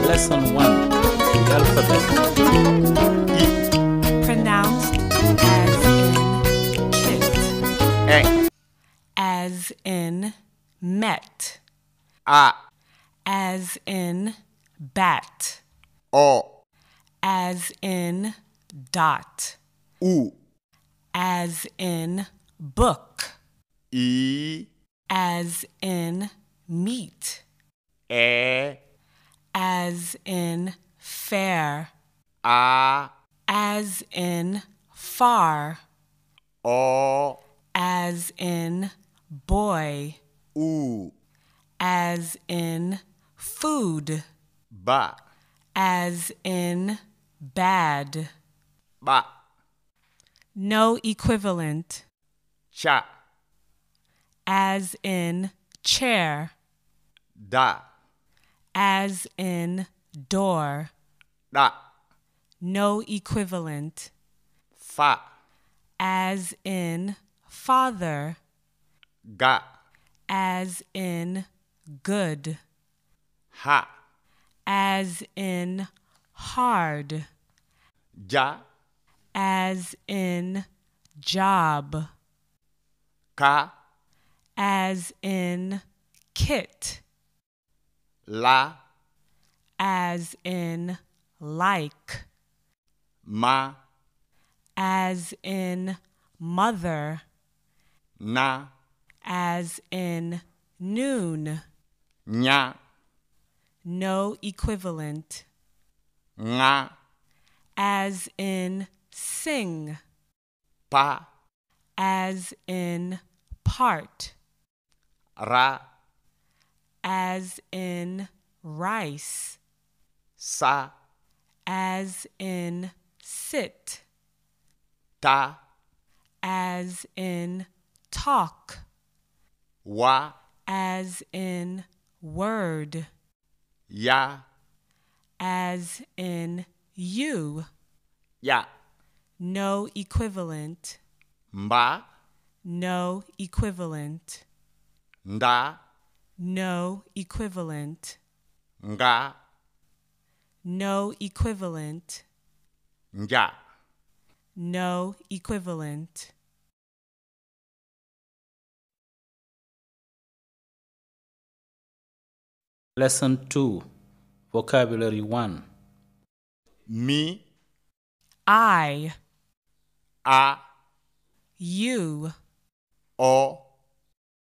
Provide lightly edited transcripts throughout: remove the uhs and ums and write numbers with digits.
Lesson 1. The alphabet. Pronounced as in kit. As in met. As in bat. As in dot. As in book. As in meat. As in fair. As in far. As in boy. As in food. As in bad. No equivalent. As in chair. As in door. No equivalent. As in father. As in good. As in hard. As in job. As in kit. As in like. As in mother. As in noon. No equivalent. As in sing. As in part. As in rice. As in sit. As in talk. As in word. As in you. No equivalent. No equivalent. No equivalent. No equivalent. No equivalent. Lesson 2. Vocabulary 1. Me, I. a, You. o,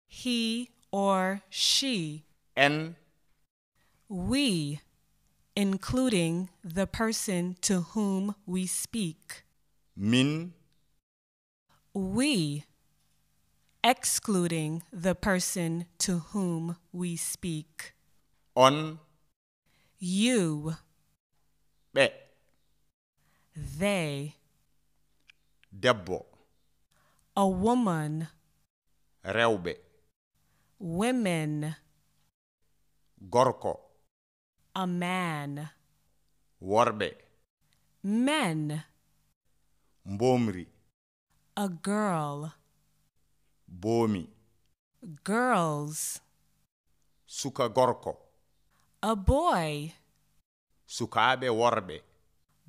He or she. en, We, including the person to whom we speak. min, We, excluding the person to whom we speak. on, You, ɓe, they, debbo, a woman, rewɓe, women, gorko, a man, worɓe, men, mbomri, a girl, boomi, girls, suka gorko, a boy, sukaaɓe worɓe,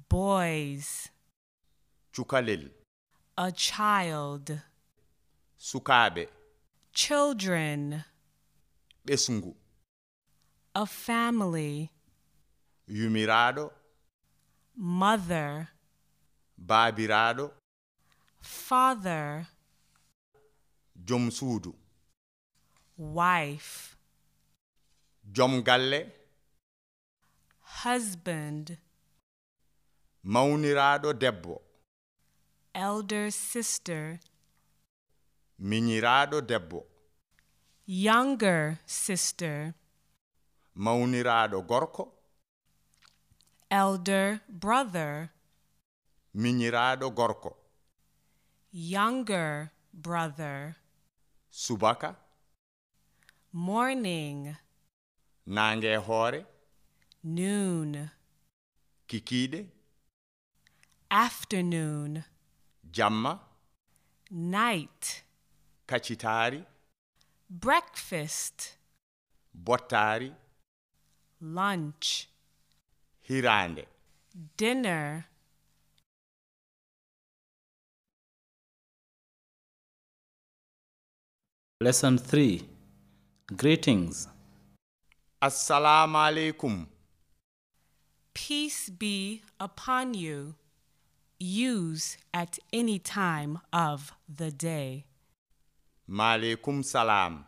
boys, cukalel, a child, sukaaɓe, children, ɓesngu, a family, yumiraaɗo, mother, baabiraaɗo, father, jom suudu, wife, jom galle, husband, mawniraaɗo debbo, elder sister, miñiraaɗo debbo, younger sister, mawniraaɗo gorko, elder brother, miñiraado gorko. younger brother, Subaka, morning, naange hoore, noon, kikiide, afternoon, jamma, night, kacitaari, breakfast, bottaari, lunch, hiraande. dinner, Lesson 3. Greetings. Assalamu alaikum. peace be upon you, use at any time of the day, Maaleykum salaam.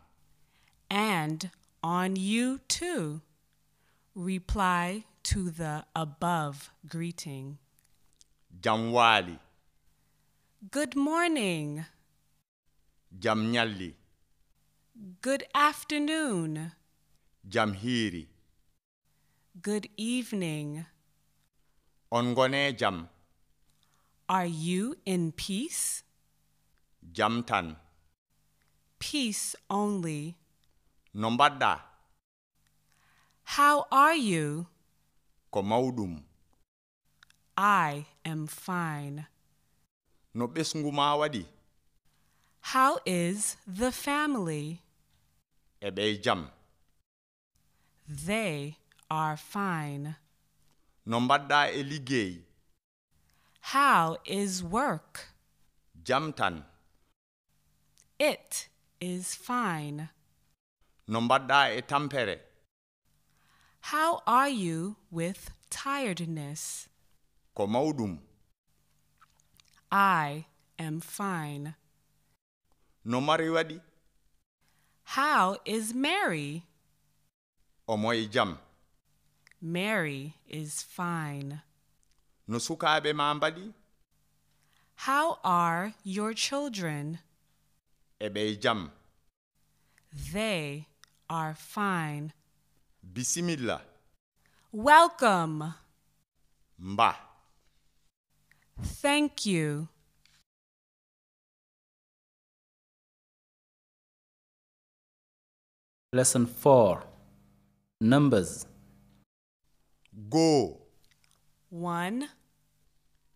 and on you too. Reply to the above greeting. Jam waali, Good morning, jam ñalli, good afternoon, jam hiiri. good evening. On ngone jam, Are you in peace? jam tan. Peace only. No mbaɗɗa, How are you? ko mawɗum. I am fine. No ɓesngu ma waɗi, How is the family? e ɓey jam. They are fine. No mbaɗɗa e liggey, How is work? jam tan. It is fine. No mbaɗɗa e tampere, How are you with tiredness? ko mawɗum. I am fine. No mari waɗi, How is Mary? omo e jam. Mary is fine. No sukaaɓe ma mbaɗi, How are your children? e ɓey jam. They are fine. Bisimilla, Welcome. mba. Thank you. Lesson 4. Numbers. Goo, 1,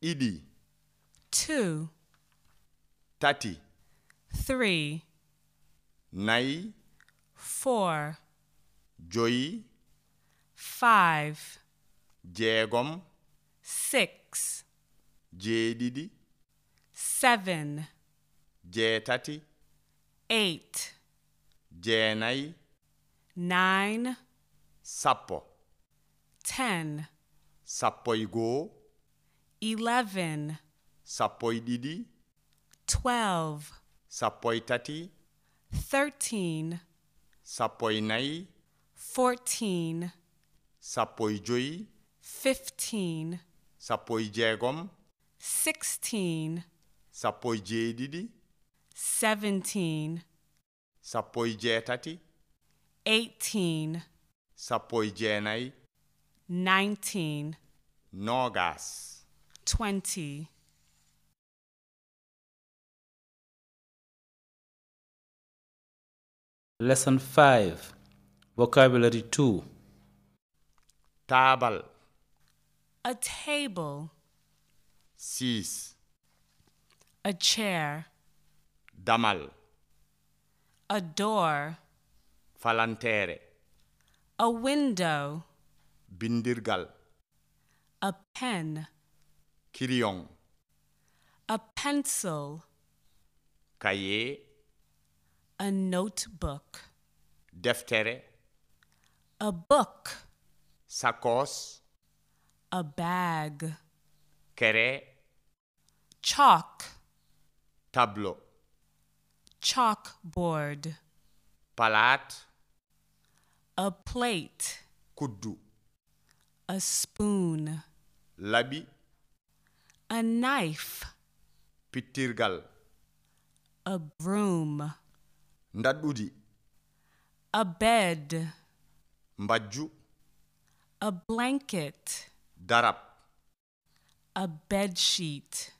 ɗiɗi, 2, tati, 3, nayi, 4, joyi, 5, jeegom, 6, jeeɗiɗi, 7, jeetati, 8, jeenayi, 9, sappo, 10, sappo e goo, 11, sappo e ɗiɗi, 12, sappo e tati, 13, sappo e nayi, 14, sappo e joyi, 15, sappo e jeegom, 16, sappo e jeeɗiɗi, 17, sappo e jeetati, 18, sappo e jeenayi, 19, noogas. 20. Lesson 5. Vocabulary 2. Taabal, A table, 6, a chair, damal, a door, falanteere, a window, bindirgal, a pen, kiriyon, a pencil, kaye, a notebook, deftere, a book, sakos, a bag, kere, chalk, tableau, chalkboard, palat, a plate, kuddu, a spoon, laɓi, a knife, pittirgal, a broom, ndaɗɗudi, a bed, mbajju, a blanket, darab, A bed sheet.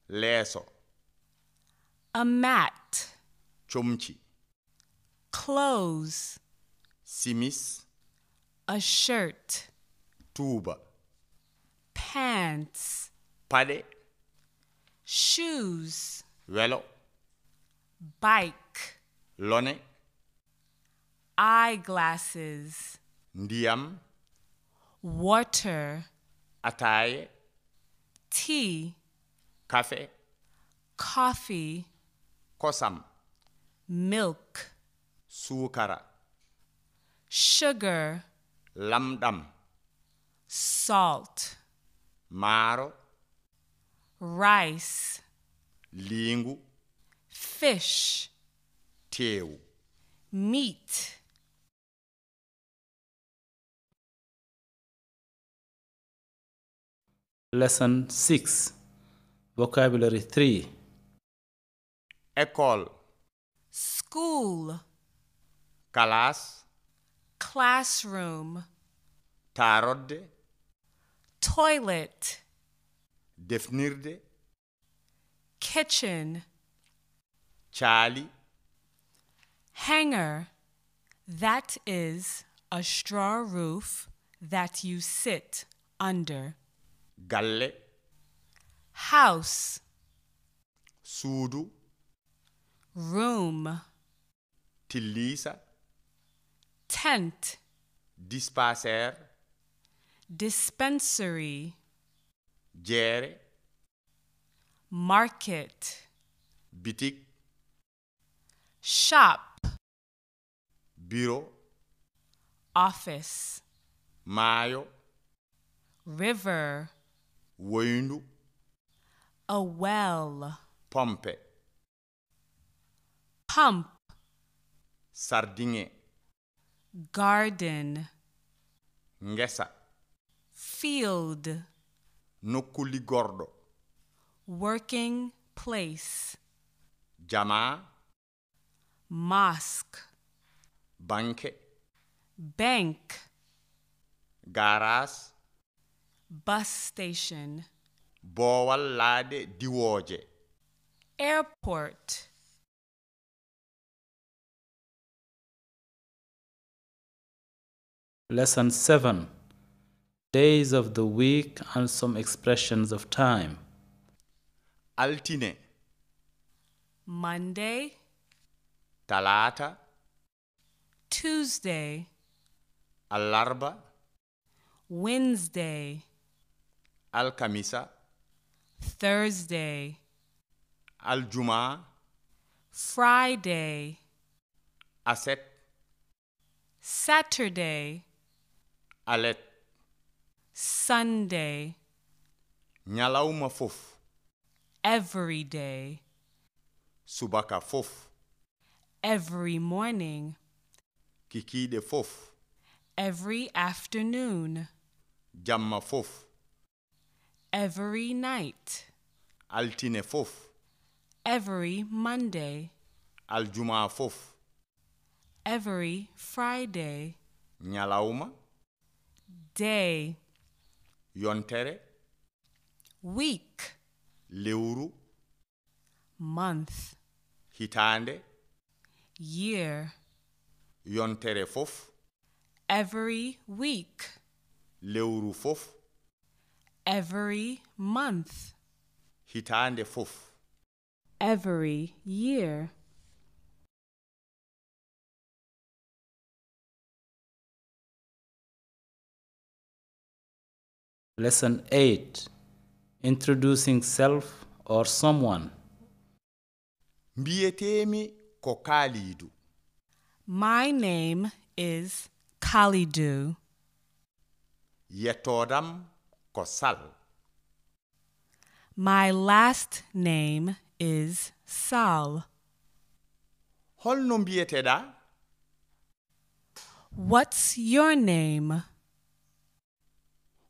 leeso, A mat. comci, Clothes. simis, A shirt. tuuba, Pants. paɗe, Shoes. welo, Bike. lone, Eyeglasses. ndiyam, Water. ataaye, Tea. kafe, Coffee. kosam, Milk. suukara, Sugar. lamɗam, Salt. maaro, Rice. liingu, Fish. teewu. Meat. Lesson 6. Vocabulary 3. école, School. classe, Classroom. taarodde, Toilet. defnirde, Kitchen. caali, Hanger. That is a straw roof that you sit under. galle, House. suudu, Room. tilliisa, Tent. dispensaire, Dispensary. jeere, Market. bitik, Shop. bureau, Office. maayo, River. woyndu, A well. pompe, Pump. sardiŋe, Garden. ngesa, Field. nokku liggorɗo, Working place. jamaa, Mosque. banke, Bank. garas, Bus station. boowal laade diwooje. Airport. Lesson 7. Days of the week and some expressions of time. altine, Monday. talaata, Tuesday. allarba, Wednesday. alkamisa, Thursday. aljumaa, Friday. aset, Saturday. alet, Sunday. ñalawma fof, Every day. subaka fof, Every morning. kikiiɗe fof, Every afternoon. jamma fof, Every night. altine fof, Every Monday. aljumaa fof, Every Friday. ñalawma, Day. yontere, Week. lewru, Month. hitaande, Year. yontere fof, Every week. lewru fof, Every month. hitaande fof. Every year. Lesson 8. Introducing self or someone. mbiyeteemi ko kaaliidu. My name is Khalidou. yettoodam ko sal. My last name is Sal. holno mbiyeteɗa? What's your name?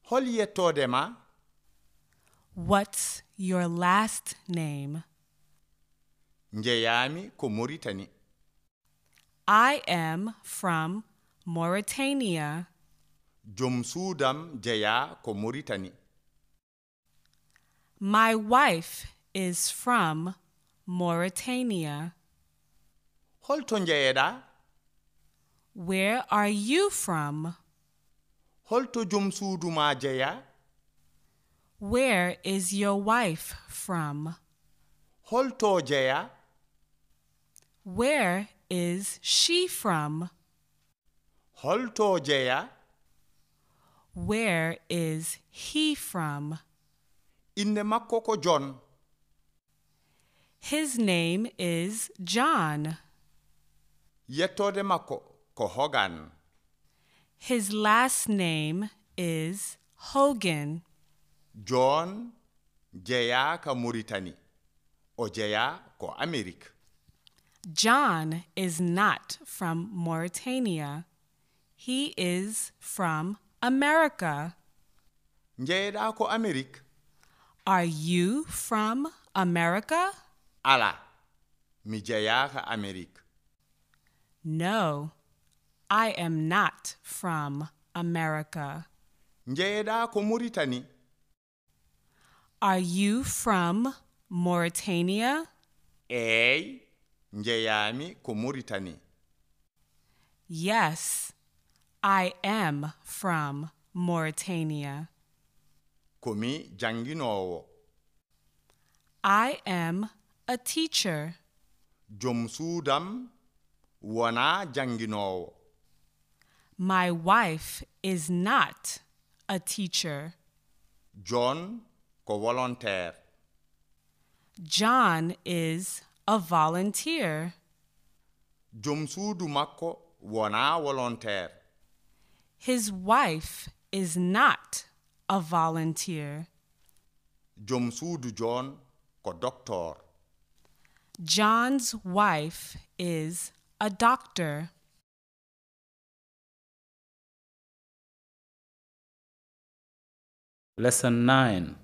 hol yettoode ma? What's your last name? njeyaami ko Mauritanie. I am from Mauritania. jom suudam jeyaa ko Mauritanie. My wife is from Mauritania. holto njeyeɗa? Where are you from? Holto jom suudu ma jeya? Where is your wife from? Holto jeya? Where is she from? Holto jeya? Where is he from? Inde makko ko John. His name is John. Yettode makko ko Hogan. His last name is Hogan. John jeya ka Mauritanie. O jeya ko Amerique. John is not from Mauritania. He is from America. Njeyeɗa ko Amerique? Are you from America? Ala, mi jeya ka Amerique. No, I am not from America. Njeyeɗa ko Mauritanie? Are you from Mauritania? Eey, njeyami ko Mauritanie. Yes, I am from Mauritania. Komi janginowo. I am a teacher. Jom suudam wona janginowo. My wife is not a teacher. John ko volontaire. John is a volunteer. Jom suudu makko wona volontaire. His wife is not a volunteer. Jom suudu John ko doctor. John's wife is a doctor. Lesson 9.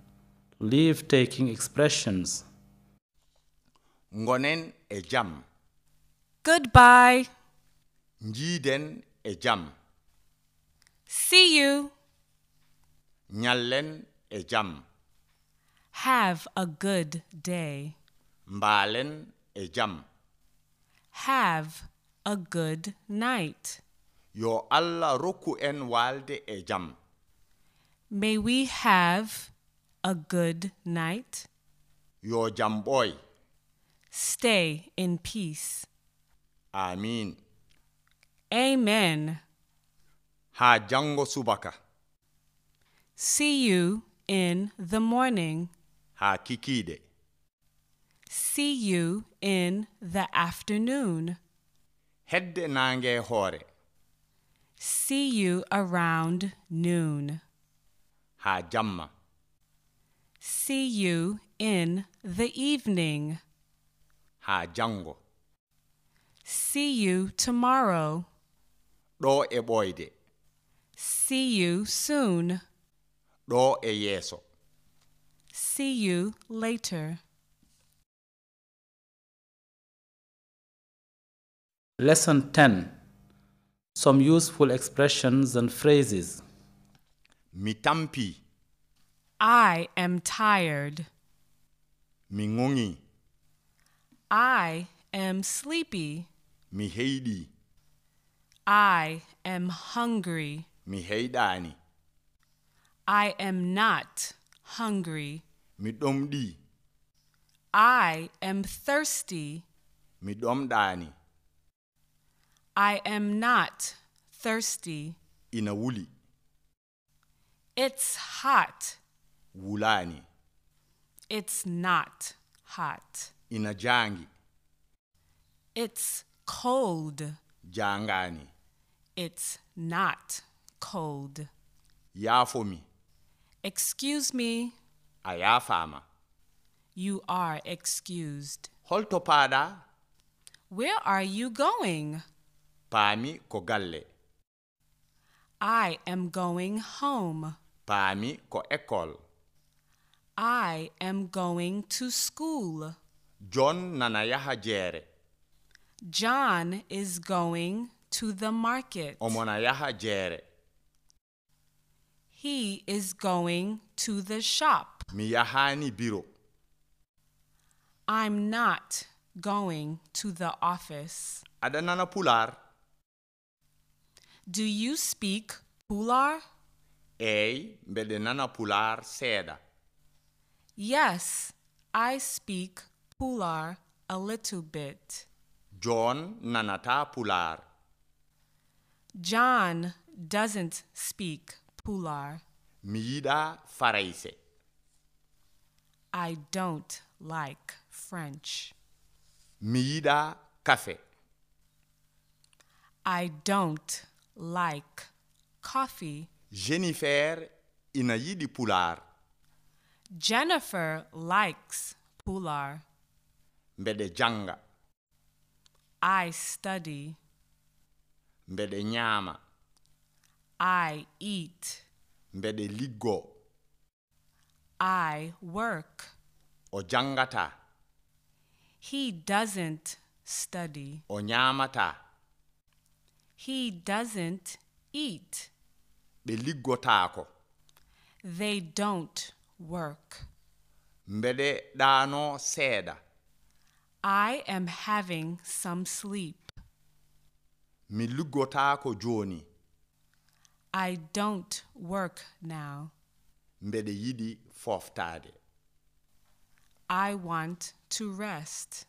Leave-taking expressions. Ngonen e jam. Goodbye. Njiiden e jam. See you. Nyallen e jam. Have a good day. Mbalen e jam. Have a good night. Yo Allah rokku en walde e jam. May we have a good night. Yo jam boy. Stay in peace. Amin. Amen. Ha jango subaka. See you in the morning. Ha kikide. See you in the afternoon. Hedde nange hore. See you around noon. Ha jamma. See you in the evening. Ha jango. See you tomorrow. Ɗo e ɓoyde. See you soon. Ɗo e yeeso. See you later. Lesson 10. Some useful expressions and phrases. Mi tampi. I am tired. Mi ngongi. I am sleepy. Mi heyɗi. I am hungry. Mi heyɗani. I am not hungry. Mi ɗomɗi. I am thirsty. Mi ɗomɗani. I am not thirsty. Ina wuli. It's hot. Wulani. It's not hot. Ina jangi. It's cold. Jangani. It's not cold. Yafomi. Excuse me. A yafama. You are excused. Holto paɗa? Where are you going? Paami ko galle. I am going home. Paami ko école. I am going to school. John nana yaha jeere. John is going to the market. Omona yaha jeere. He is going to the shop. Mi yahani biro. I'm not going to the office. Ada nana Pulaar? Do you speak Pulaar? Mbede nana Pulaar seeda. Yes, I speak Pulaar a little bit. John nanata Pulaar. John doesn't speak Pulaar. Mi yida Faraise. I don't like French. Mi yida Kafe. I don't like coffee. Jennifer ina yidi Pulaar. Jennifer likes Pulaar. Mbede janga. I study. Mbede nyama. I eat. Mbede liggo. I work. O jangata. He doesn't study. O nyamata. He doesn't eat. Be liggotako. They don't work. Mbede dano seeda. I am having some sleep. Mi liggotako joni. I don't work now. Mbede yidi foftade. I want to rest.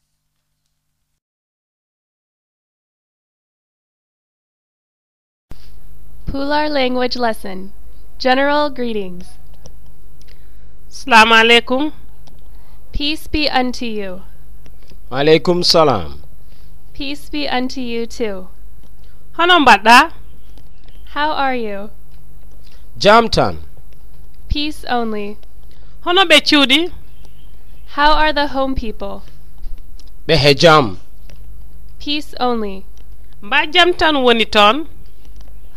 Pulaar language lesson. General greetings. Assalamu alaikum. Peace be unto you. Alaikum salam. Peace be unto you too. Hono mbaɗɗa? How are you? Jamtan. Peace only. Hono ɓe cuuɗi? How are the home people? Ɓe he jam. Peace only. Mba jam tan woni toon?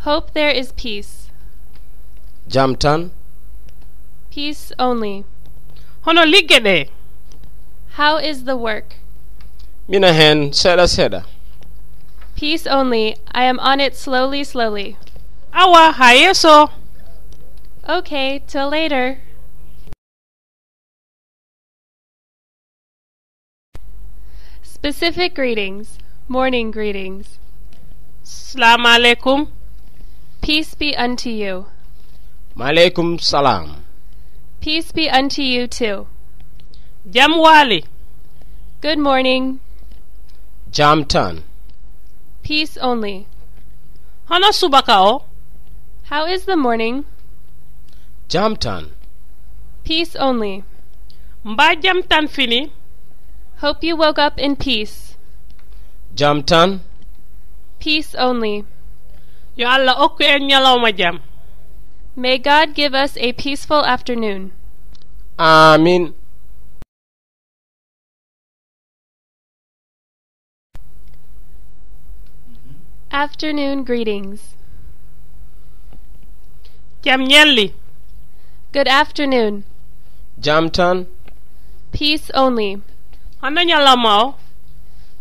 Hope there is peace. Jamtan. Peace only. Hono ligge ɗe? How is the work? Mina hen seɗa seɗa. Peace only. I am on it slowly, slowly. Awa ha yeeso. Okay, till later. Specific greetings. Morning greetings. Assalamu alaikum. Peace be unto you. Malaikum salam. Peace be unto you too. Jam waali. Good morning. Jamtan. Peace only. Hono subaka o? How is the morning? Jamtan. Peace only. Mba jam tan fini? Hope you woke up in peace. Jamtan. Peace only. Yo Allah okku en ñalawma jam. May God give us a peaceful afternoon. Amin. Afternoon greetings. Jam ñalli. Good afternoon. Jamtan. Peace only. Hono ñalawma o?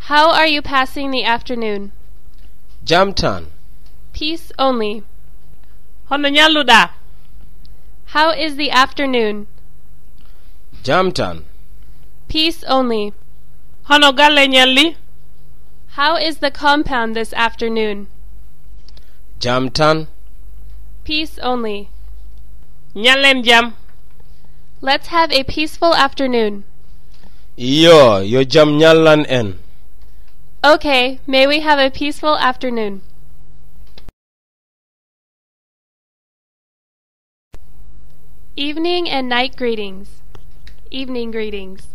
How are you passing the afternoon? Jamtan. Peace only. Hono ñalluɗa? How is the afternoon? Jamtan. Peace only. Hono galle ñalli? How is the compound this afternoon? Jamtan. Peace only. Ñallen jam. Let's have a peaceful afternoon. Yo jam nyallan en. Okay, may we have a peaceful afternoon. Evening and night greetings. Evening greetings.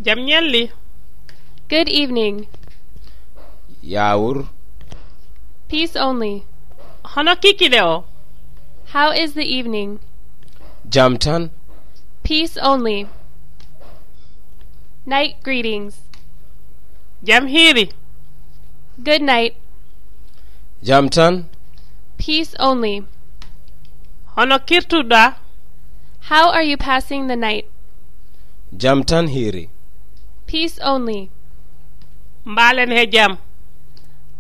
Jam ñalli. Good evening. Yawur. Peace only. Hono kikiɗe o? How is the evening? Jamtan. Peace only. Night greetings. Jam hiiri. Good night. Jamtan. Peace only. Hono kirtuɗa? How are you passing the night? Jamtan hiri. Peace only. Mbalen he jam.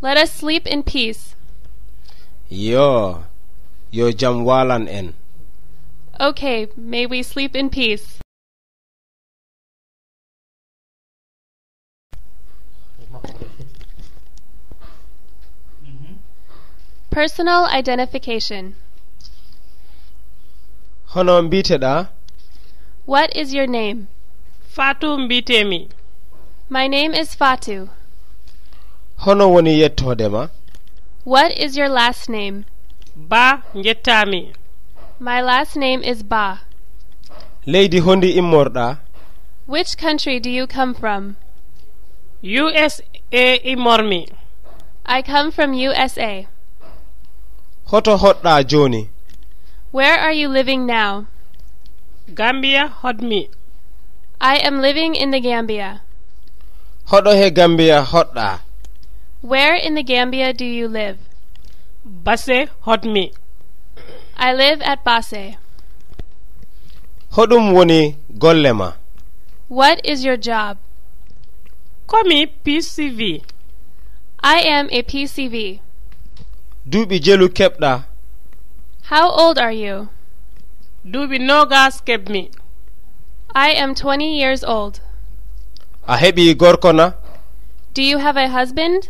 Let us sleep in peace. Yo jam walan en. Okay, may we sleep in peace. Personal identification. hono mbiteɗa? What is your name? Fatou mbitemi. My name is Fatu. hono woni yettodema? What is your last name? Ba njettami. My last name is Ba. leydi hondi immorɗa? Which country do you come from? USA immormi. I come from USA. hoto hoɗɗa joni? Where are you living now? Gambia hodmi. I am living in the Gambia. hoɗo he Gambia hoɗɗa? Where in the Gambia do you live? Basse hodmi. I live at Basse. hoɗum woni golle ma? What is your job? Komi PCV. I am a PCV. duuɓi jelu keɓɗa? How old are you? Duuɓi nogas keɓmi. I am 20 years old. a heɓi gorko na? Do you have a husband?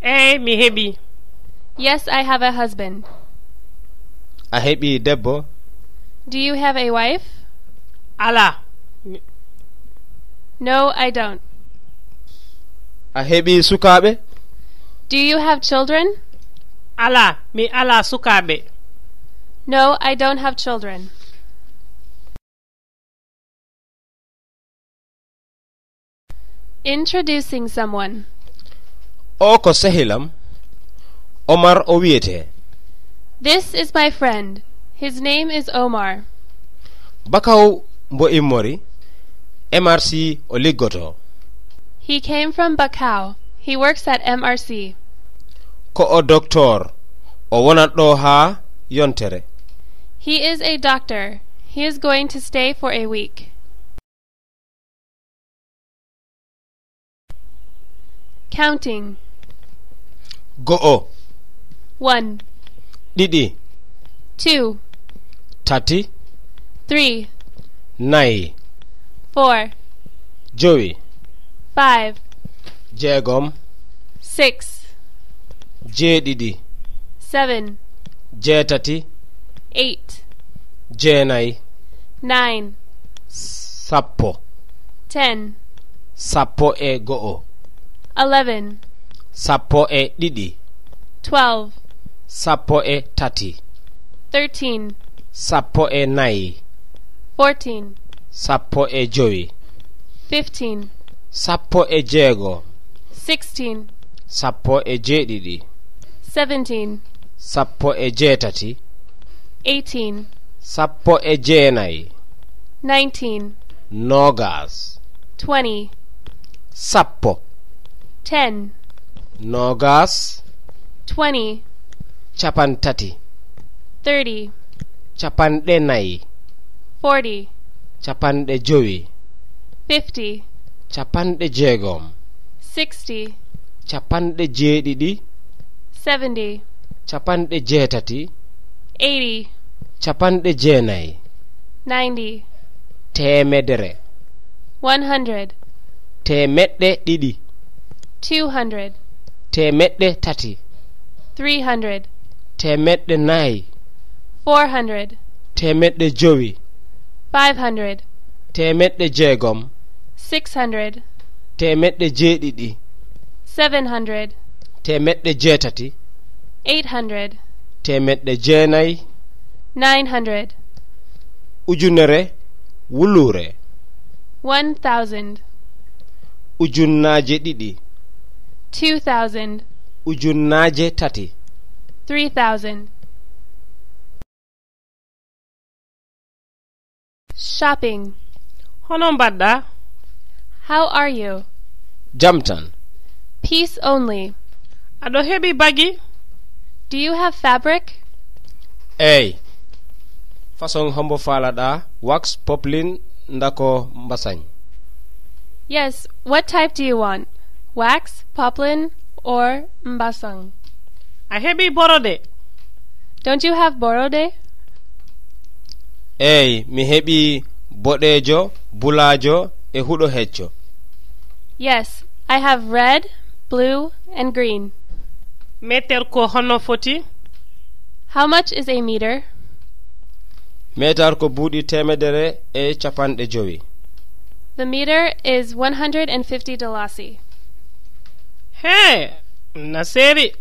Mi heɓi. Yes, I have a husband. a heɓi debbo? Do you have a wife? Ala. No, I don't. a heɓi sukaaɓe? Do you have children? Ala, mi ala sukaɓe. No, I don't have children. Introducing someone. o ko sehilam. Omar o wiyete. This is my friend. His name is Omar. bakaw mbo immori. MRC o liggoto. He came from Bakau. He works at MRC. ko o doctor o wonat ɗo ha yontere. He is a doctor. He is going to stay for a week. Counting. go'o, 1, ɗiɗi, 2, tati, 3, nayi, 4, jowi, 5, jeegom, 6, jeeɗiɗi, 7, jeetati, 8, jeenayi, 9, sappo, 10, sappo e go'o, 11, sappo e ɗiɗi, 12, sappo e tati, 13, sappo e nayi, 14, sappo e jowi, 15, sappo e jeego, 16, sappo e jeeɗiɗi, 17, sappo e jeetati, 18, sappo e jeenayi, 19, nogas, 20, sappo, 10, nogas, 20, capantati, 30, capanɗe nayi, 40, capanɗe jowi, 50, capanɗe jeegom, 60, capanɗe jeeɗiɗi, 70, capanɗe jeetati, 80, capanɗe jeenayi, 90, temedere, 100, temeɗɗe ɗiɗi, 200, temeɗɗe tati, 300, temeɗɗe nayi, 400, temeɗɗe jowi, 500, temeɗɗe jeegom, 600, temeɗɗe jeeɗiɗi, 700, temeɗɗe jeetati, 800, temeɗɗe jeenayi, 900, ujunere wulure, 1,000, ujunnaaje ɗiɗi, 2,000, ujunnaaje tati, 3,000. Shopping. Hono mbaɗɗa? How are you? jam tan. Peace only. Aɗo heɓi bagi? Do you have fabric? eyi, façon hombo faalaɗa wax poplin ndako mbasañ. Yes. What type do you want? Wax, poplin, or mbasang? A heɓi borode? Don't you have borode? eyi mi heɓi boɗejo bulajo e huɗo hecco. Yes, I have red, blue, and green. meter ko hono foti? How much is a meter? metar ko buuɗi temedere e capanɗe jowi. The meter is 150 dalasi. He, na seri.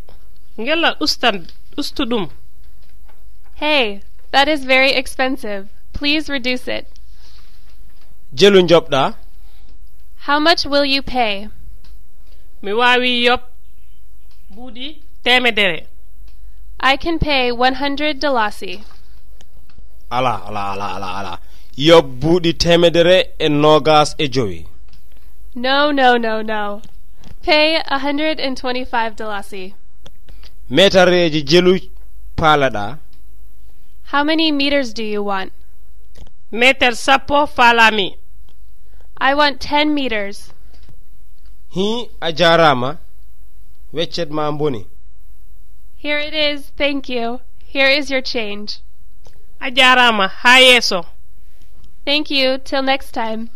Ngella ustu ɗum. Hey, that is very expensive. Please reduce it. jelu joɓɗa? How much will you pay? Mi wawi yob buuɗi temedere. I can pay 100 dalasi. ala yob buuɗi temedere e nogas e jowi. No. Pay 125 dalasi. metareji jelu paalaɗa? How many meters do you want? Meter sappo falami. I want 10 meters. hi a jarama, weccet ma boni. Here it is, thank you. Here is your change. A jarama ha yeeso. Thank you, till next time.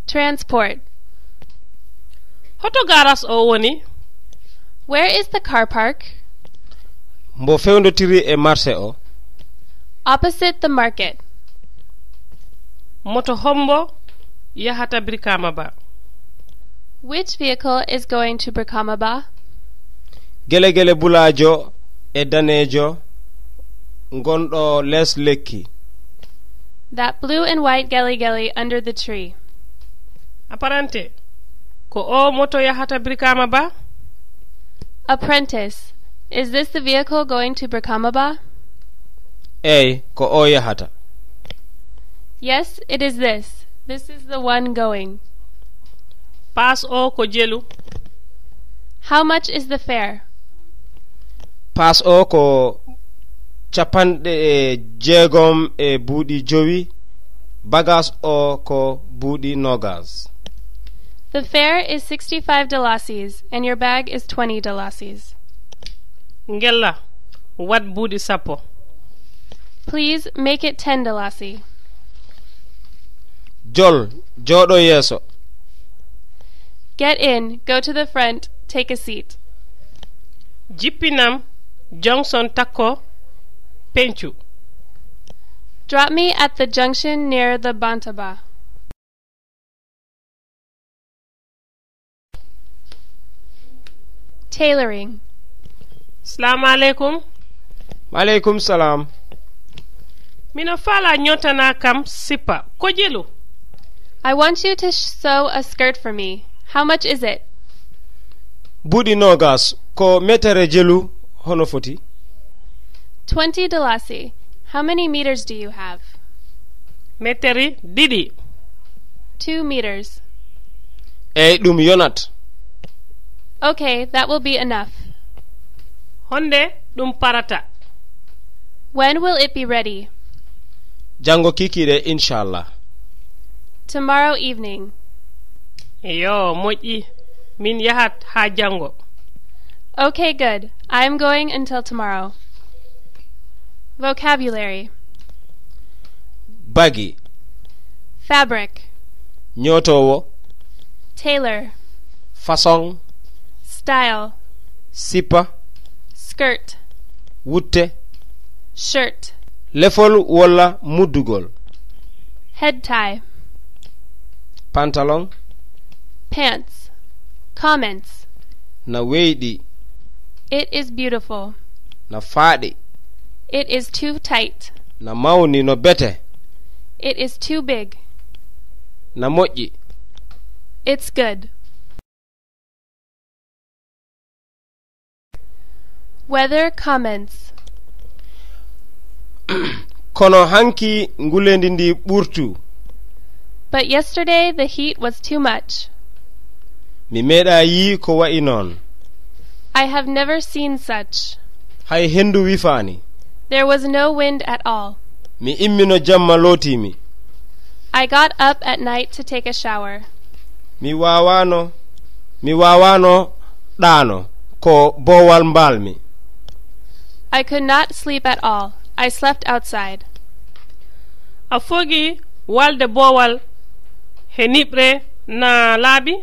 Transport. Hoto garas o woni? Where is the car park? mbo fewndotiri e marché o. Opposite the market. Moto hombo yahata Brikama Ba. Which vehicle is going to Brikama Ba? gele bulajo e danejo gonɗo les lekki. That blue and white geli under the tree. Apparente ko o moto yahata Brikama Ba? Apprentice, is this the vehicle going to Brikama Ba? eyi ko o yahata. Yes, it is this. This is the one going. Pass o ko jelu. How much is the fare? pass o ko capanɗe e jeegom e buuɗi jowi. bagas o ko buuɗi nogas. The fare is 65 dalasis, and your bag is 20 dalasis. Ngella wat buuɗi sappo. Please make it 10 dalasi. jol jooɗo yeeso. Get in, go to the front, take a seat. Jippinam Johnson takko pencu. Drop me at the junction near the Bantaba. Tailoring. Salamu alaikum. maaleykum salam. Mina fala nyotana kam sipa ko jelu. I want you to sew a skirt for me. How much is it? buuɗi nogas ko metere jelu hono foti? 20 dalasi. How many meters do you have? Meteri didi. 2 meters. eyi ɗum yonat. Okay, that will be enough. Honde ɗum parata. When will it be ready? jango kikiɗe inchallah. Tomorrow evening. Yo moƴƴi min yahat ha jango. Okay, good. I'm going until tomorrow. Vocabulary. bagi, Fabric. ñotowo, Tailor. façon, Style. sipa, Skirt. wutte, Shirt. lefol walla muddugol, Head tie. pantalon, Pants. Comments. na weyɗi, It is beautiful. na faaɗi, It is too tight. na mawni no bete, It is too big. na moƴƴi. It's good. Weather comments. kono hanki ngulendi ndi ɓurtu. But yesterday the heat was too much. mi meeɗa yi ko wa'i noon. I have never seen such. hay hendu wifaani. There was no wind at all. mi immino jamma lootimi. I got up at night to take a shower. mi wawano ɗaano ko boowal mbalmi. I could not sleep at all. I slept outside. A fogi walde bowal he niɓre na laabi?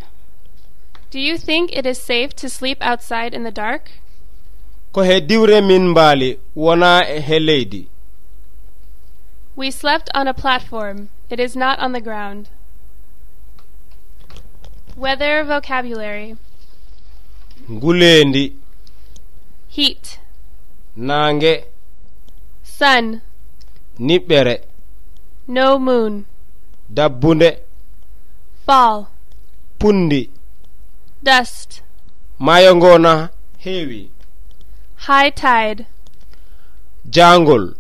Do you think it is safe to sleep outside in the dark? ko he diwre min mbaali wona he leydi. We slept on a platform. It is not on the ground. Weather vocabulary. Nguleendi, Heat. naange, Sun. niɓɓere, No moon. dabbunde, Fall. pundi, Dust. maayo ngoona heewi, High tide. jaangol,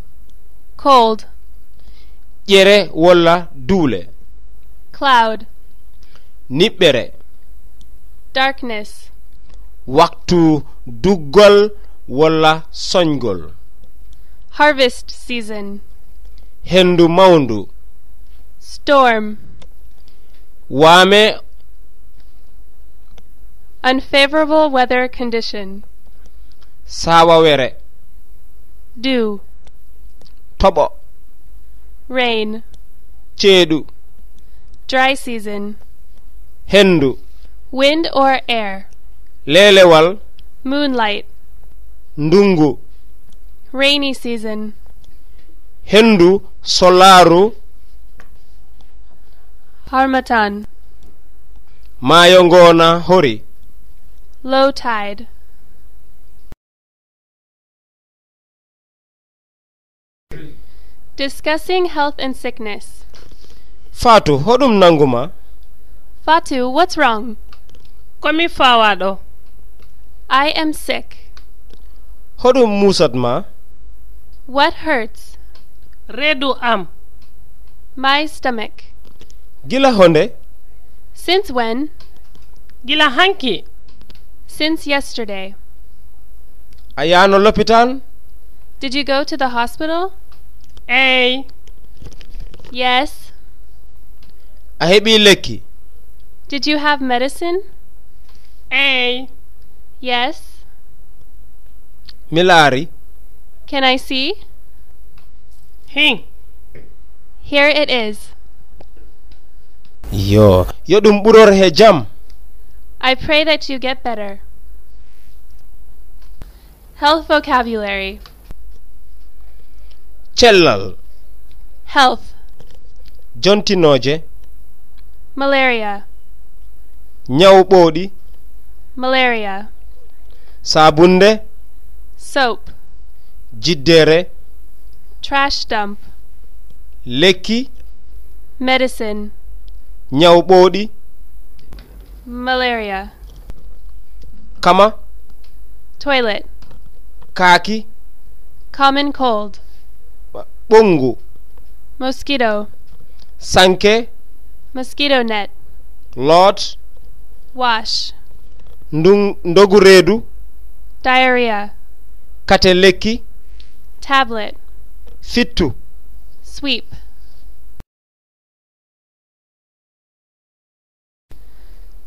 Cold. ƴere walla duule, Cloud. niɓɓere, Darkness. waktu duggol walla soñgol, Harvest season. hendu mawndu, Storm. waame, Unfavorable weather condition. saawawere, Dew. toɓo, Rain. ceeɗu, Dry season. hendu, Wind or air. leelewal, Moonlight. ndungu, Rainy season. hendu solaaru, Harmattan. maayo ngoona hori. Low tide. Discussing health and sickness. Faatu hoɗum nanguma? Fatu, what's wrong? Komi fawaɗo. I am sick. Hoɗum musatma? What hurts? Reedu am. My stomach. Gila honde? Since when? Gila hanki. Since yesterday. A yaano lopitan? Did you go to the hospital? Ey. Yes. A heɓi lekki? Did you have medicine? Ey. Yes. Mi laari? Can I see? Hin. Here it is. Yo ɗum ɓuror he jam. I pray that you get better. Health vocabulary. Cellal, Health. jontinoje, Malaria. ñawɓooɗi, Malaria. saabunde, Soap. jiddere, Trash dump. lekki, Medicine. ñawɓooɗi, Malaria. kama, Toilet. kaaki, Common cold. ɓongu, Mosquito. sanke, Mosquito net. lot, Wash. ndogu reedu, Diarrhea. kate lekki, Tablet. fittu. Sweep.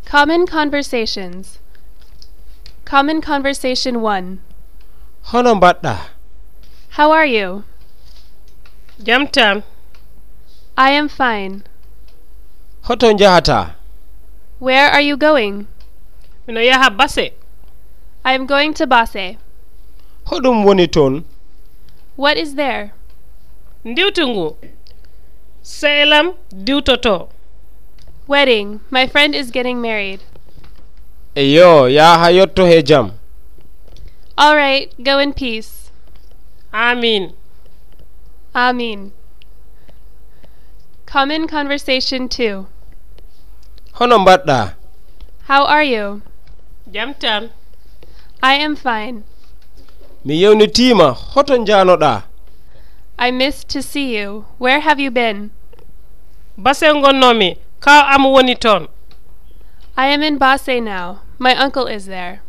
Common conversations. Common conversation 1. Hono mbaɗɗa? How are you? Jam tan. I am fine. Hoto njahata? Where are you going? Mino yaha base. I am going to Basse. Hoɗum woni toon? What is there? Ndiwtungu. Seelam diwtoto. Wedding. My friend is getting married. Eyo yaha yotto he jam. All right, go in peace. Amin. Amin. Common conversation 2. Hono mbaɗɗa? How are you? Jam tan. I am fine. Mi yewnitima, hoto njanoɗa? I missed to see you. Where have you been? Base gonnomi. Kaw am woni toon. I am in Basse now. My uncle is there.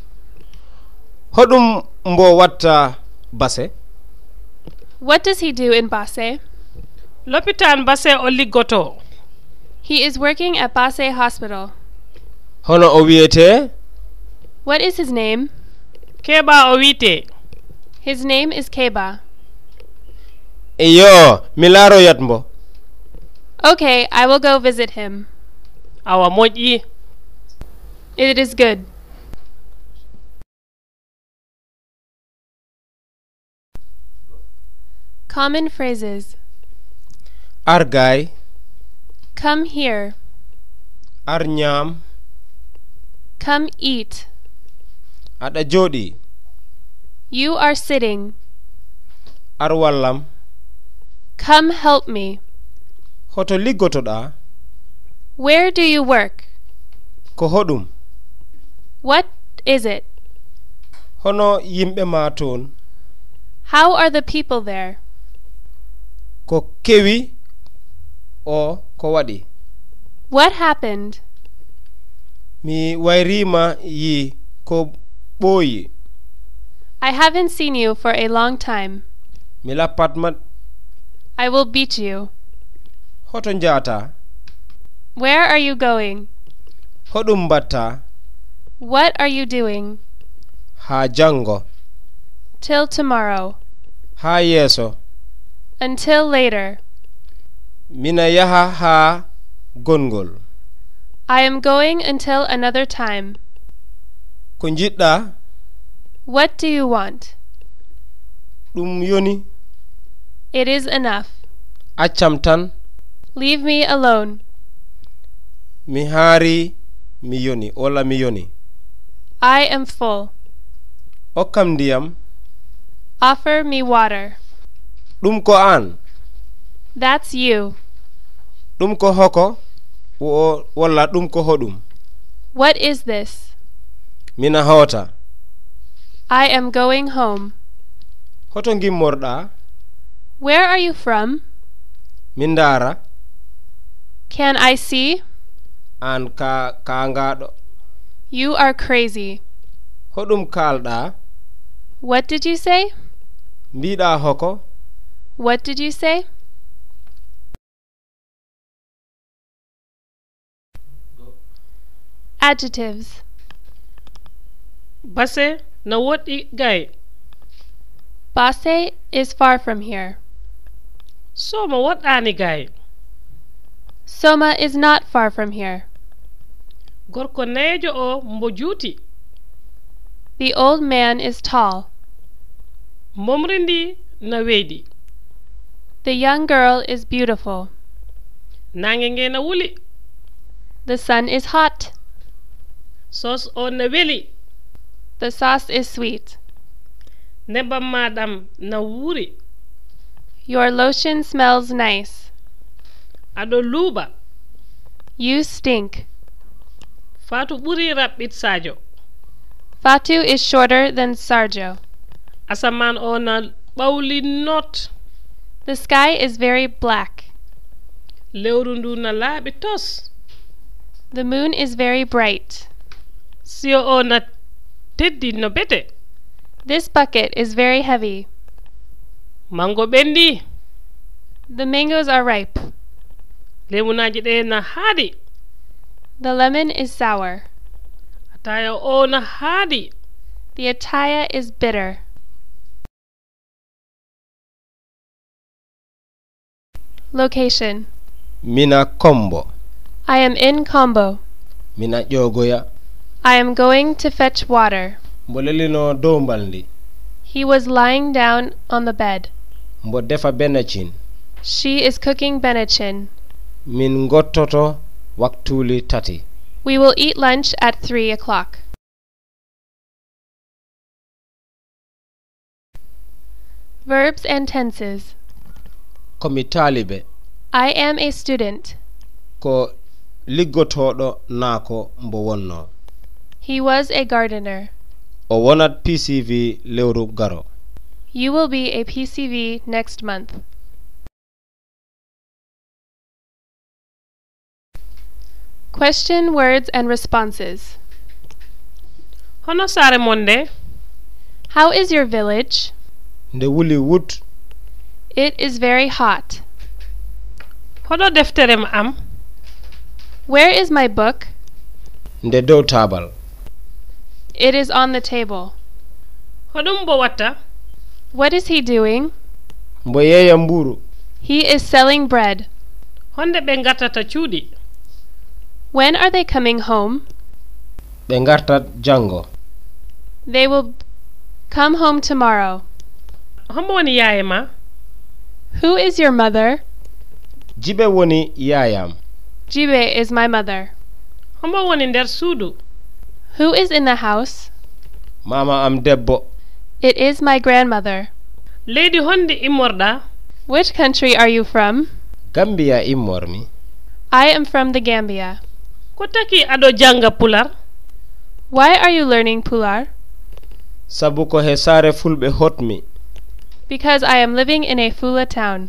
Hoɗum mbo watta base? What does he do in Basse? Lopitan base o liggoto. He is working at Basse Hospital. Hono o wiyete? What is his name? Keɓa o wiite. His name is Keba. Iyo, milaro yatmbo. Okay, I will go visit him. Awa moƴƴi. It is good. Common phrases. Argay, Come here. arnyam, Come eat. ada jodi, You are sitting. arwallam, Come help me. hoto liggotoɗa, Where do you work? ko hoɗum, What is it? hono yimɓe ma toon, How are the people there? ko kewi o ko waɗi, What happened? mi wayrima yi ko ɓooyi, I haven't seen you for a long time. mi lappatma, I will beat you. hoto njata, Where are you going? hoɗum mbatta, What are you doing? ha jango, Till tomorrow. ha yeeso, Until later. mina yaha ha gongol, I am going until another time. ko jiɗɗa, What do you want? ɗum yoni, It is enough. accam tan, Leave me alone. mi haari mi yoni, walla mi yoni, I am full. hokkam ndiyam, Offer me water. ɗum ko an, That's you. ɗum ko hoko, walla ɗum ko hoɗum, What is this? mina hawta, I am going home. hoto gimmorɗa, Where are you from? min ndaara, Can I see? an ka ngaɗo, You are crazy. hoɗum kalɗa, What did you say? mbiɗa hoko, What did you say? Adjectives. Base na woɗɗi gay. Basse is far from here. Soma woɗɗani gay. Soma is not far from here. Gorko neejo o mbo juuti. The old man is tall. Momri ndi na weeɗi. The young girl is beautiful. Nange nge na wuli. The sun is hot. Sos o na weli. The sauce is sweet. Nebbam maɗam na wuri. Your lotion smells nice. Aɗo luuɓa. You stink. Faatu ɓuri raɓɓit Sadio. Fatu is shorter than Sarjo. Asaman o na ɓawli not. The sky is very black. Lewru ndu na laaɓi tos. The moon is very bright. Siyo o na teddi no bete. This bucket is very heavy. Mango ɓendi. The mangoes are ripe. Lemunaji ɗe na haaɗi. The lemon is sour. Ataya o na haaɗi. The ataya is bitter. Location. mina kombo, I am in Combo. mina ƴogoya, I am going to fetch water. mbo lelino dow mbaldi, He was lying down on the bed. mbo defa benacin, She is cooking benachin. min gottoto waktuli tati, We will eat lunch at 3 o'clock. Verbs and tenses. komi taalibe, I am a student. ko liggotoɗo naako mbo wonno, He was a gardener. o wonat PCV lewru garo, You will be a PCV next month. Question, words, and responses. Hono saare mon nde. How is your village? nde wuli wut, It is very hot. Hoɗo deftere ma am. Where is my book? nde dow taabal, It is on the table. Hoɗum bo watta. What is he doing? mbo yeeya mburu. He is selling bread. honde ɓe gartata cuuɗi. When are they coming home? ɓe gartat jango. They will come home tomorrow. hombo woni yaaye ma? Who is your mother? jibe woni yaayam. Jibe is my mother. hombo woni nder suudu? Who is in the house? mama am debbo. It is my grandmother. leydi honde immorɗa? Which country are you from? Gambia immormi. I am from the Gambia. ko taki aɗo janga pular? Why are you learning Pulaar? sabu ko he saare fulɓe hotmi. Because I am living in a Fula town.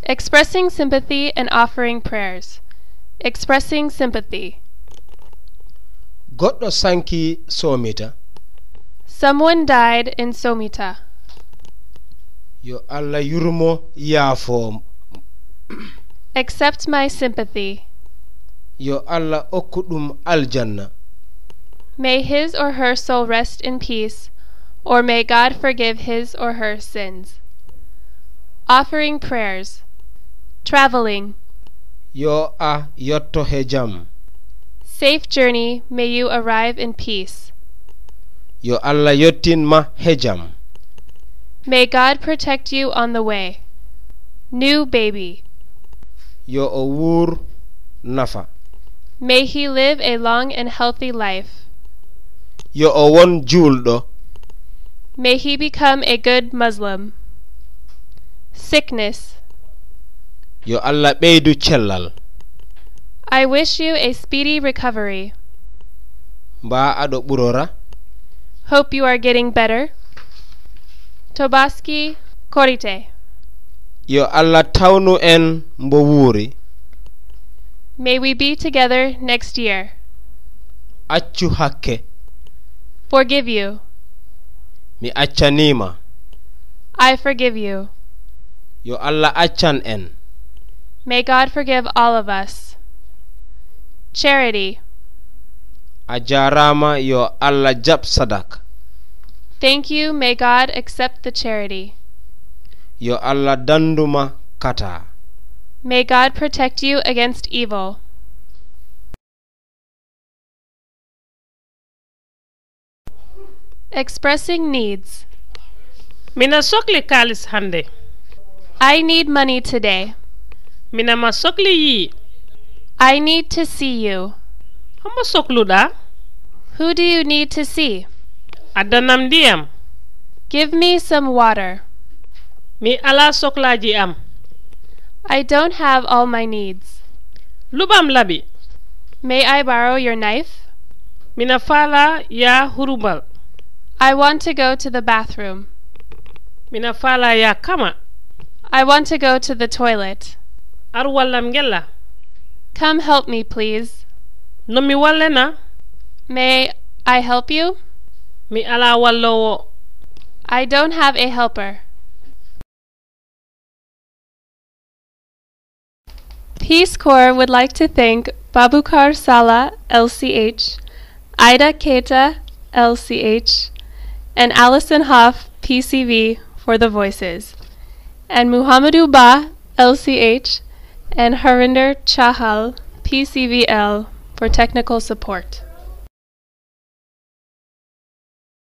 Expressing sympathy and offering prayers. Expressing sympathy. goɗɗo sanki somita. Someone died in Somita. yo allah yurmo yaafo. Accept my sympathy. yo allah okku ɗum aljanna. May his or her soul rest in peace, or may God forgive his or her sins. Offering prayers. Traveling. yo a yotto he jam. Safe journey, may you arrive in peace. yo allah yottinma he jam. May God protect you on the way. New baby. yo o wuur nafa. May he live a long and healthy life. yo o won juulɗo. May he become a good Muslim. Sickness. yo allah ɓeydu cellal. I wish you a speedy recovery. mba aɗo ɓurora. Hope you are getting better. Tobaski korite. yo allah tawnu en mbo wuuri. May we be together next year. accu hakke. Forgive you. mi accanima. I forgive you. yo allah accan en. May God forgive all of us. Charity. a jarama yo allah jaɓ sadak. Thank you. May God accept the charity. yo allah danduma kata. May God protect you against evil. Expressing needs. mina sohli kalis hande. I need money today. mina ma sohli yi. I need to see you. hombo sohluɗa? Who do you need to see? addanam ndiyam. Give me some water. mi ala sohlaji am. I don't have all my needs. luɓam laɓi. May I borrow your knife? mina faala ya hurubal. I want to go to the bathroom. mina faala ya kama. I want to go to the toilet. ar wallam ngella. Come help me, please. no mi wallena? May I help you? mi ala wallowo. I don't have a helper. Peace Corps would like to thank Babukar Sala, LCH, Ida Keita, LCH, and Allison Hoff, PCV, for the voices, and Muhammadu Ba, LCH, and Harinder Chahal, PCVL, for technical support.